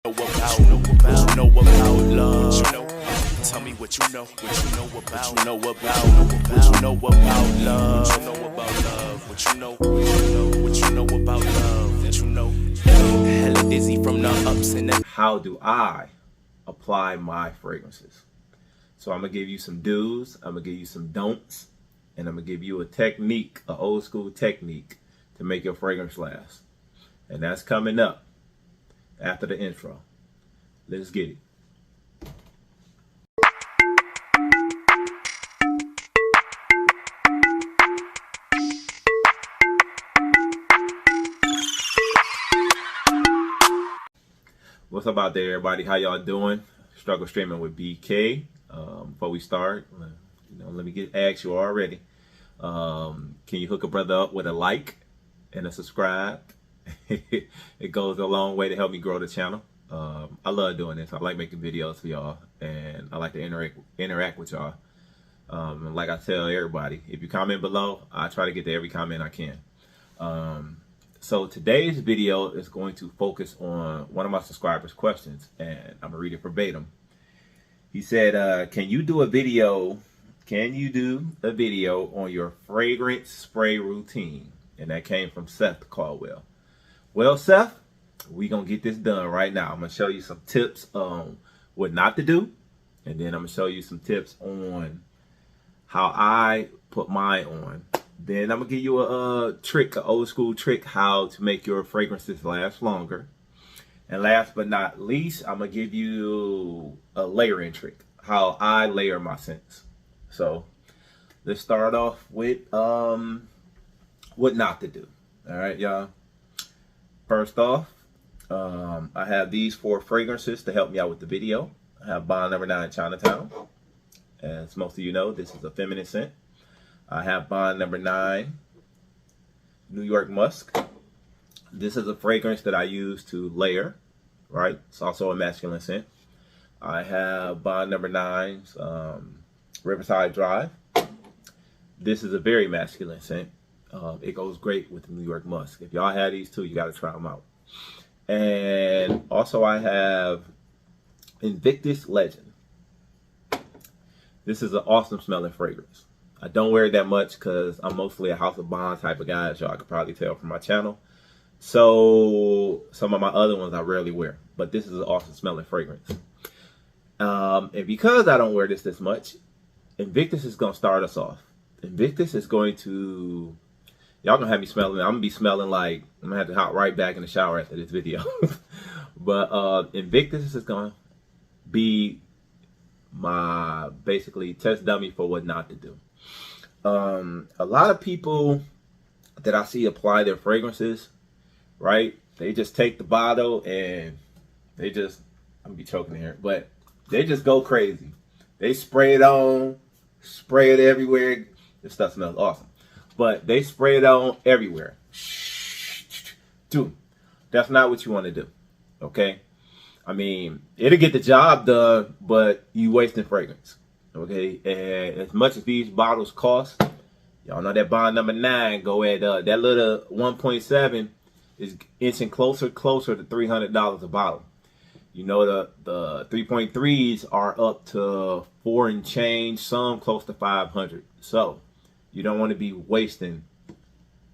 Know about love. Tell me what you know about love. What you know about love. What you know about love. That you know. Hella dizzy from the ups and downs. How do I apply my fragrances? So I'm gonna give you some do's, I'm gonna give you some don'ts, and I'm gonna give you a technique, an old school technique to make your fragrance last. And that's coming up after the intro. Let's get it. What's up out there, everybody? How y'all doing? Struggle Streaming with BK. Before we start, let me ask you already. Can you hook a brother up with a like and a subscribe? It goes a long way to help me grow the channel. I love doing this. I like making videos for y'all, and I like to interact with y'all. And like I tell everybody, if you comment below, I try to get to every comment I can. So today's video is going to focus on one of my subscribers' questions, and I'm gonna read it verbatim. He said, can you do a video on your fragrance spray routine? And that came from Seth Caldwell. Well, Seth, we gonna get this done right now. I'm gonna show you some tips on what not to do, and then I'm gonna show you some tips on how I put mine on. Then I'm gonna give you a trick, an old school trick, how to make your fragrances last longer. And last but not least, I'm gonna give you a layering trick, how I layer my scents. So let's start off with what not to do. All right, y'all. First off, I have these 4 fragrances to help me out with the video. I have Bond No. 9 Chinatown. As most of you know, this is a feminine scent. I have Bond No. 9 New York Musk. This is a fragrance that I use to layer, right? It's also a masculine scent. I have Bond No. 9's Riverside Drive. This is a very masculine scent. It goes great with the New York Musk. If y'all have these two, you got to try them out. And also I have Invictus Legend. This is an awesome smelling fragrance. I don't wear it that much because I'm mostly a House of Bond type of guy, as y'all can probably tell from my channel. So some of my other ones I rarely wear, but this is an awesome smelling fragrance. And because I don't wear this much, Invictus is going to start us off. Invictus is going to, y'all gonna have me smelling, I'm gonna be smelling like, I'm gonna have to hop right back in the shower after this video. But Invictus is gonna be my basically test dummy for what not to do. A lot of people that I see apply their fragrances, right? They just take the bottle and they just, I'm gonna be choking here, but they just go crazy. They spray it on, spray it everywhere. This stuff smells awesome, but they spray it on everywhere. Dude, that's not what you want to do, okay? I mean, it'll get the job done, but you wasting fragrance, okay? And as much as these bottles cost, y'all know that Bond No. 9 go at that little 1.7 is inching closer to $300 a bottle. You know, the 3.3s are up to 4 and change, some close to 500. So you don't want to be wasting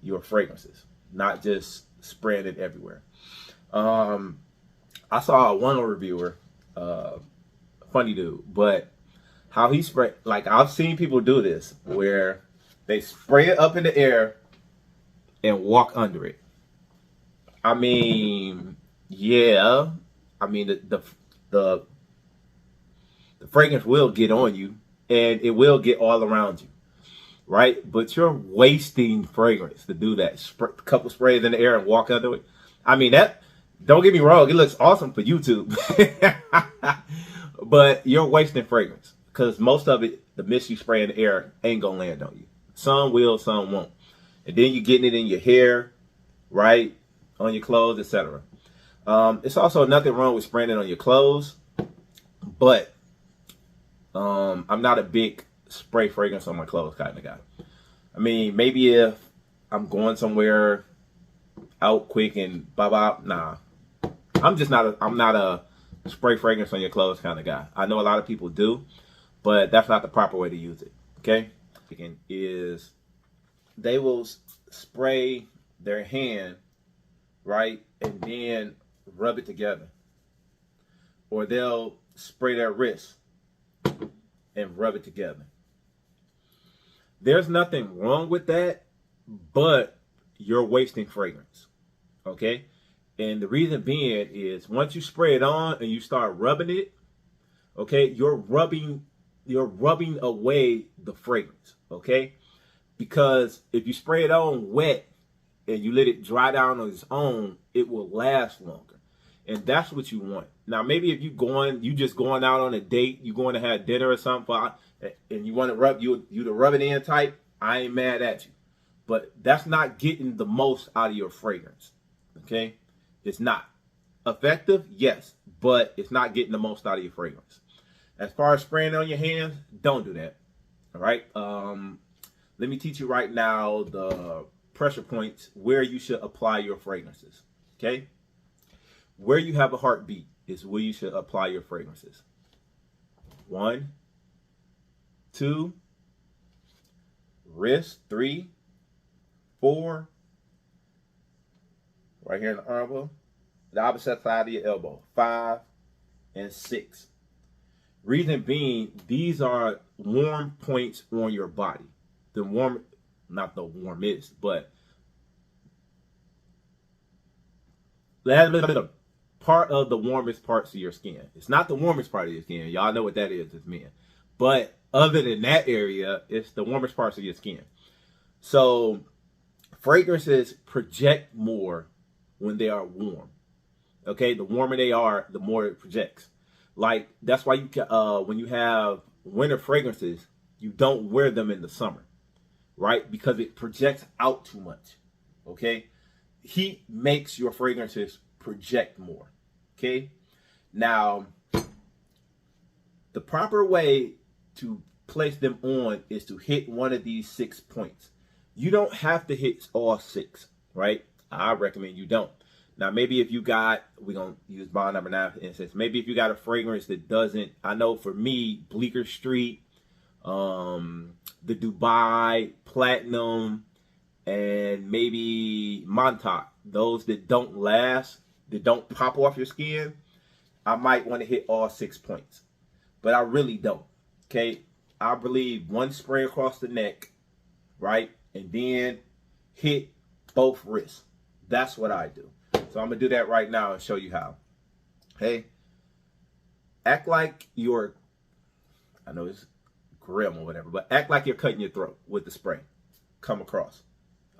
your fragrances, not just spraying it everywhere. I saw one reviewer, funny dude, but how he spray, like I've seen people do this where they spray it up in the air and walk under it. I mean, yeah, I mean the fragrance will get on you and it will get all around you, right? But you're wasting fragrance to do that. A couple sprays in the air and walk under it. I mean, that, don't get me wrong, it looks awesome for YouTube. But you're wasting fragrance because most of it, the mist you spray in the air ain't gonna land on you. Some will, some won't. And then you're getting it in your hair, right? On your clothes, etc. It's also nothing wrong with spraying it on your clothes, but I'm not a big spray fragrance on my clothes kind of guy. I mean, maybe if I'm going somewhere out quick and blah, blah, nah. I'm not a spray fragrance on your clothes kind of guy. I know a lot of people do, but that's not the proper way to use it. Okay? Is they will spray their hand, right, and then rub it together. Or they'll spray their wrist and rub it together. There's nothing wrong with that, but you're wasting fragrance. Okay? And the reason being is once you spray it on and you start rubbing it, okay, you're rubbing away the fragrance, okay? Because if you spray it on wet and you let it dry down on its own, it will last longer. And that's what you want. Now, maybe if you just going out on a date, you going to have dinner or something, and you want to rub you to rub it in tight, I ain't mad at you. But that's not getting the most out of your fragrance, okay? It's not. Effective, yes, but it's not getting the most out of your fragrance. As far as spraying on your hands, don't do that. All right. Let me teach you right now the pressure points where you should apply your fragrances. Okay. Where you have a heartbeat is where you should apply your fragrances. 1, 2, wrist, 3, 4, right here in the elbow, the opposite side of your elbow, 5, and 6. Reason being, these are warm points on your body. The warm, not the warmest, but part of the warmest parts of your skin. It's not the warmest part of your skin. Y'all know what that is as men. But other than that area, it's the warmest parts of your skin. So fragrances project more when they are warm. Okay, the warmer they are, the more it projects. Like, that's why you can, when you have winter fragrances, you don't wear them in the summer, right? Because it projects out too much, okay? Heat makes your fragrances project more, okay? Now, the proper way to place them on is to hit one of these 6 points. You don't have to hit all 6, right? I recommend you don't. Now, maybe if you got, we're going to use bond number 9 for instance. Maybe if you got a fragrance that doesn't, I know for me, Bleecker Street, the Dubai, Platinum, and maybe Montauk, those that don't last, that don't pop off your skin, I might want to hit all 6 points. But I really don't, okay? I believe one spray across the neck, right? And then hit both wrists. That's what I do. So I'm going to do that right now and show you how. Hey, act like you're, I know it's grim or whatever, but act like you're cutting your throat with the spray. Come across.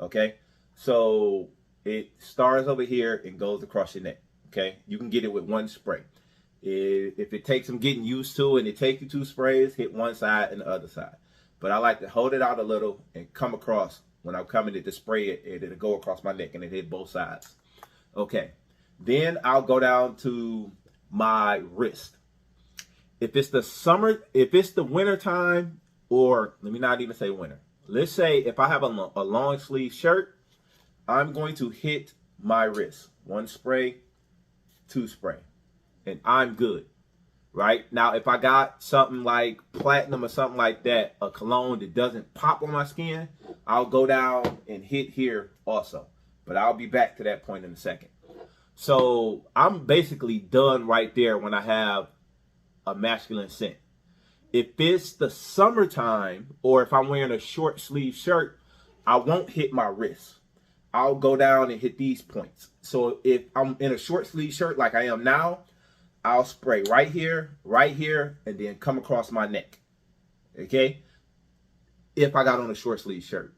Okay? So it starts over here and goes across your neck. Okay? You can get it with one spray. If it takes some getting used to and it takes you 2 sprays, hit one side and the other side. But I like to hold it out a little and come across. When I'm coming to spray it, it'll go across my neck and it hit both sides. Okay, then I'll go down to my wrist. If it's the summer, if it's the winter time, or let me not even say winter. Let's say if I have a long sleeve shirt, I'm going to hit my wrist. 1 spray, 2 spray, and I'm good. Right? Now, if I got something like Platinum or something like that, a cologne that doesn't pop on my skin, I'll go down and hit here also. But I'll be back to that point in a second. So I'm basically done right there when I have a masculine scent. If it's the summertime or if I'm wearing a short sleeve shirt, I won't hit my wrist. I'll go down and hit these points. So if I'm in a short sleeve shirt like I am now, I'll spray right here, and then come across my neck. Okay? If I got on a short sleeve shirt.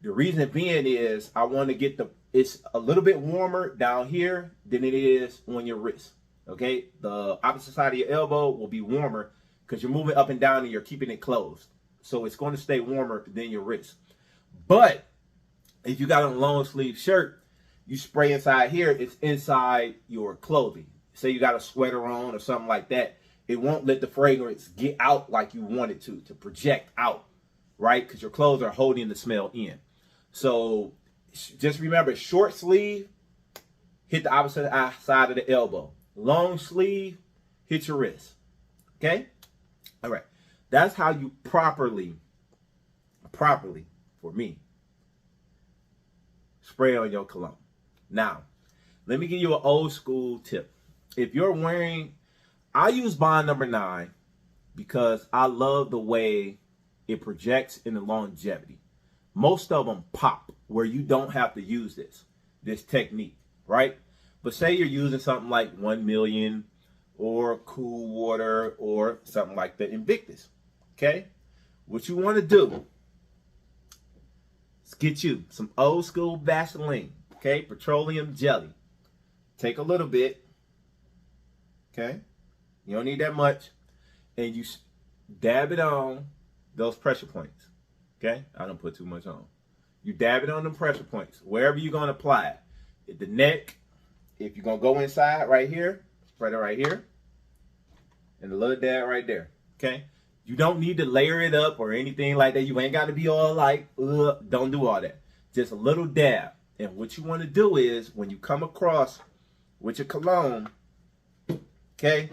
The reason being is I want to get it's a little bit warmer down here than it is on your wrist. Okay? The opposite side of your elbow will be warmer because you're moving up and down and you're keeping it closed. So it's going to stay warmer than your wrist. But if you got on a long sleeve shirt, you spray inside here, it's inside your clothing. Say you got a sweater on or something like that, it won't let the fragrance get out like you want it to project out, right? Because your clothes are holding the smell in. So just remember, short sleeve, hit the opposite side of the elbow. Long sleeve, hit your wrist. Okay? All right. That's how you properly, for me, spray on your cologne. Now, let me give you an old school tip. If you're wearing, I use Bond number 9 because I love the way it projects in the longevity. Most of them pop where you don't have to use this technique, right? But say you're using something like 1 Million or Cool Water or something like the Invictus, okay? What you want to do is get you some old school Vaseline, okay? Petroleum jelly. Take a little bit, okay? You don't need that much. And you dab it on those pressure points, okay? I don't put too much on. You dab it on them pressure points, wherever you're going to apply it. At the neck, if you're going to go inside right here, spread it right here. And a little dab right there, okay? You don't need to layer it up or anything like that. You ain't got to be all like, don't do all that. Just a little dab. And what you want to do is, when you come across with your cologne, okay,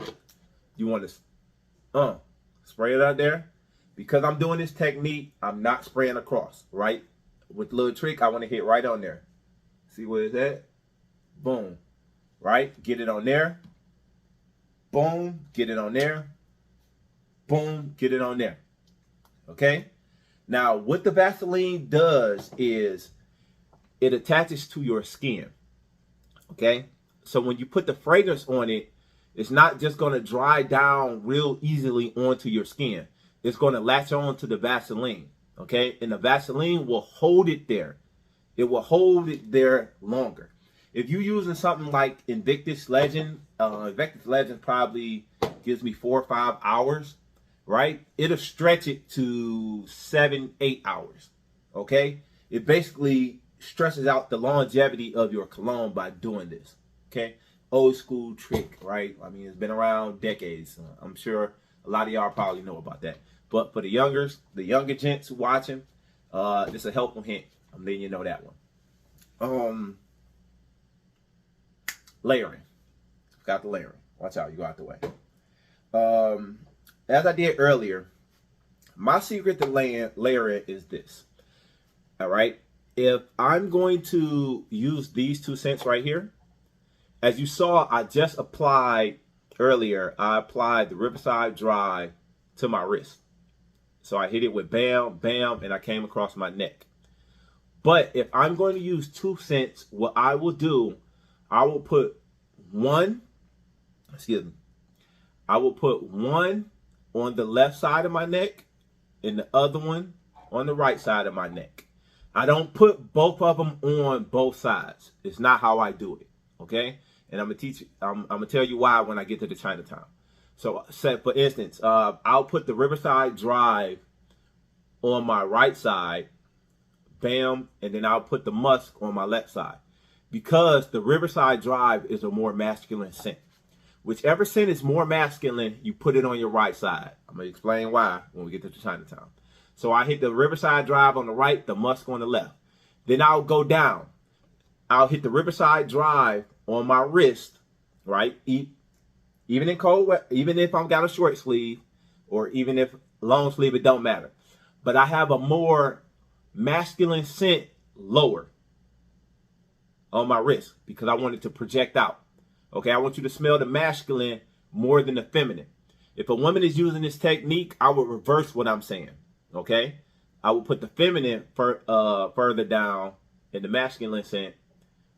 you want to spray it out there. Because I'm doing this technique, I'm not spraying across, right? With a little trick, I want to hit right on there. See where it's at? Boom. Right? Get it on there. Boom. Get it on there. Boom. Get it on there. Okay? Now, what the Vaseline does is it attaches to your skin. Okay? So when you put the fragrance on it, it's not just going to dry down real easily onto your skin. It's going to latch on to the Vaseline, okay? And the Vaseline will hold it there. It will hold it there longer. If you're using something like Invictus Legend, Invictus Legend probably gives me 4 or 5 hours, right? It'll stretch it to 7, 8 hours, okay? It basically stretches out the longevity of your cologne by doing this, okay? Old school trick, right? I mean, it's been around decades. I'm sure a lot of y'all probably know about that. But for the younger gents watching, this is a helpful hint. I'm letting you know that one. Layering. Got the layering. Watch out, you go out the way. As I did earlier, my secret to layering is this. All right. If I'm going to use these 2 scents right here, as you saw, I just applied earlier, I applied the Riverside Dry to my wrist. So I hit it with bam, bam, and I came across my neck. But if I'm going to use 2 scents, what I will do, I will put one on the left side of my neck and the other one on the right side of my neck. I don't put both of them on both sides. It's not how I do it, okay? And I'm gonna teach you. I'm gonna tell you why when I get to the Chinatown. So, for instance, I'll put the Riverside Drive on my right side, bam, and then I'll put the Musk on my left side, because the Riverside Drive is a more masculine scent. Whichever scent is more masculine, you put it on your right side. I'm gonna explain why when we get to the Chinatown. So I hit the Riverside Drive on the right, the Musk on the left. Then I'll go down. I'll hit the Riverside Drive on my wrist, right? Even in cold weather, even if I've got a short sleeve, or even if long sleeve, it don't matter. But I have a more masculine scent lower on my wrist because I want it to project out. Okay, I want you to smell the masculine more than the feminine. If a woman is using this technique, I would reverse what I'm saying. Okay, I will put the feminine further down and the masculine scent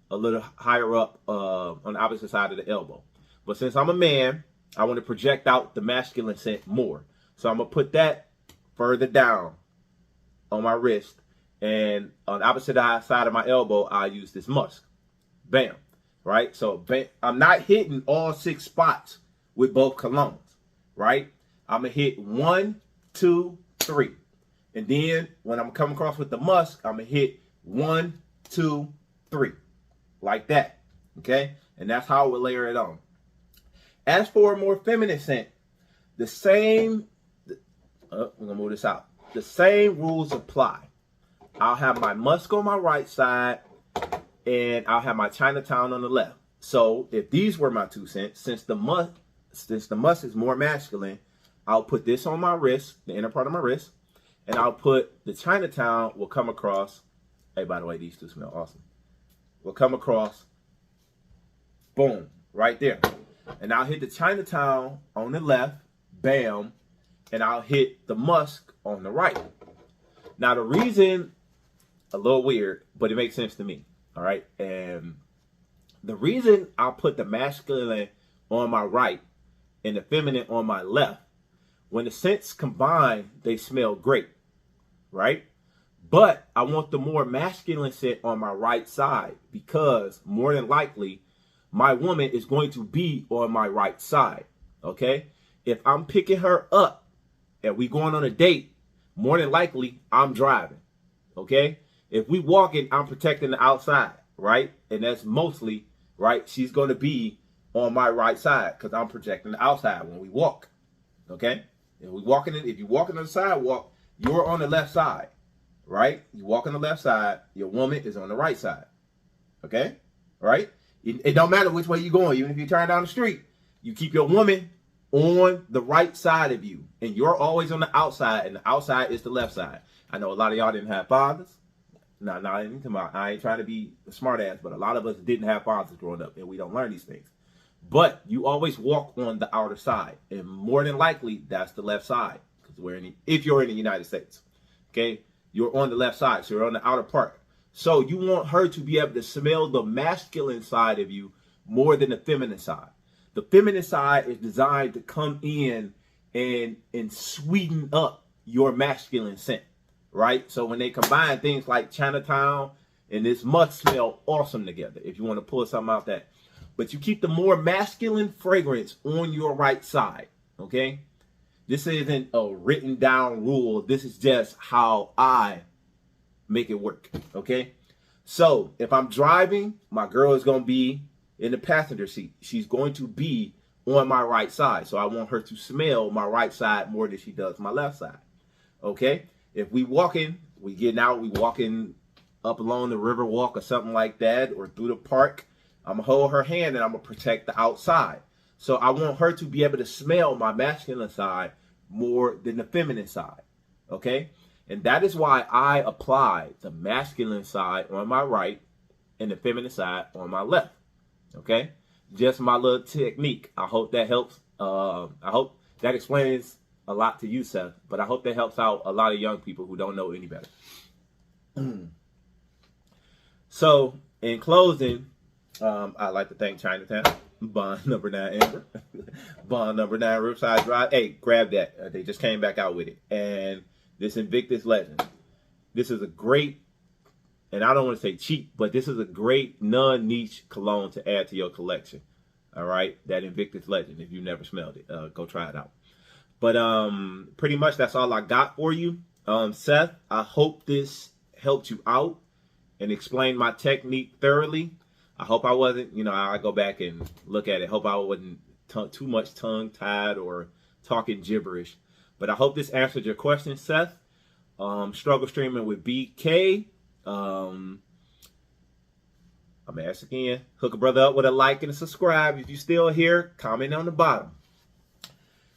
a little higher up on the opposite side of the elbow. But since I'm a man, I want to project out the masculine scent more. So I'm going to put that further down on my wrist. And on the opposite side of my elbow, I'll use this Musk. Bam. Right? So bam. I'm not hitting all 6 spots with both colognes. Right? I'm going to hit 1, 2, 3. And then when I'm coming across with the Musk, I'm going to hit 1, 2, 3. Like that. Okay? And that's how we'll layer it on. As for a more feminine scent, the same, we're going to move this out. The same rules apply. I'll have my Musk on my right side, and I'll have my Chinatown on the left. So if these were my 2 cents, since the musk is more masculine, I'll put this on my wrist, the inner part of my wrist, and I'll put the Chinatown will come across. Hey, by the way, these two smell awesome. Will come across, boom, right there. And I'll hit the Chinatown on the left, bam, and I'll hit the musk on the right. Now the reason, a little weird, but it makes sense to me, all right? And the reason I'll put the masculine on my right and the feminine on my left, when the scents combine, they smell great, right? But I want the more masculine scent on my right side because more than likely, my woman is going to be on my right side, okay? If I'm picking her up and we going on a date, more than likely, I'm driving, okay? If we walking, I'm protecting the outside, right? And that's mostly, right, she's going to be on my right side because I'm protecting the outside when we walk, okay? If you're walking on the sidewalk, you're on the left side, right? You walk on the left side, your woman is on the right side, okay? Right? It don't matter which way you're going. Even if you turn down the street, you keep your woman on the right side of you, and you're always on the outside, and the outside is the left side. I know a lot of y'all didn't have fathers. I ain't trying to be a smart ass, but a lot of us didn't have fathers growing up, and we don't learn these things. But you always walk on the outer side, and more than likely, that's the left side. Because if you're in the United States, okay, you're on the left side, so you're on the outer part. So you want her to be able to smell the masculine side of you more than the feminine side. The feminine side is designed to come in and sweeten up your masculine scent, right? So when they combine things like Chinatown and this musk smell awesome together, if you want to pull something out that. But you keep the more masculine fragrance on your right side, okay? This isn't a written down rule. This is just how I make it work, okay? So if I'm driving, my girl is going to be in the passenger seat. She's going to be on my right side. So I want her to smell my right side more than she does my left side, okay? If we walking, we getting out, we walking up along the river walk or something like that, or through the park, I'm going to hold her hand and I'm going to protect the outside. So I want her to be able to smell my masculine side more than the feminine side, okay? And that is why I apply the masculine side on my right and the feminine side on my left, okay? Just my little technique. I hope that helps. I hope that explains a lot to you, Seth, but I hope that helps out a lot of young people who don't know any better. So in closing, I'd like to thank Chinatown, Bond number 9 Amber, Bond number 9 Riverside Drive. Hey, grab that. They just came back out with it. And this Invictus Legend. This is a great, and I don't want to say cheap, but this is a great non-niche cologne to add to your collection. All right? That Invictus Legend. If you've never smelled it, go try it out. But pretty much that's all I got for you. Seth, I hope this helped you out and explained my technique thoroughly. I hope I wasn't, I go back and look at it. Hope I wasn't too much tongue-tied or talking gibberish. But I hope this answered your question, Seth. Struggle Streaming with BK. I'm ask again. Hook a brother up with a like and a subscribe. If you're still here, comment on the bottom.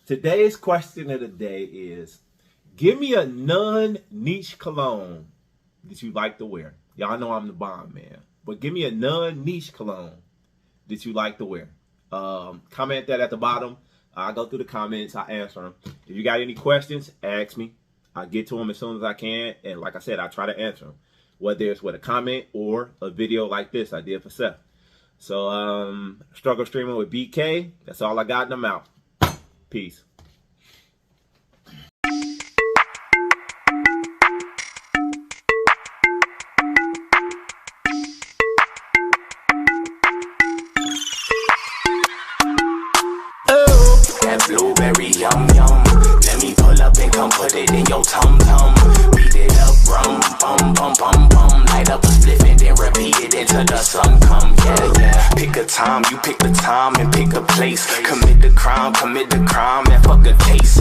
Today's question of the day is, give me a non-niche cologne that you like to wear. Y'all know I'm the bomb man. But give me a non-niche cologne that you like to wear. Comment that at the bottom. I go through the comments. I answer them. If you got any questions, ask me. I'll get to them as soon as I can. And like I said, I try to answer them. Whether it's with a comment or a video like this I did for Seth. So, Struggle Streaming with BK. That's all I got, and I'm out. Peace. Blueberry yum yum. Let me pull up and come put it in your tum tum. Beat it up, rum, bum bum bum bum. Light up a spliff and then repeat it until the sun come. Yeah, yeah. Pick a time, you pick the time and pick a place. Commit the crime, and fuck a case.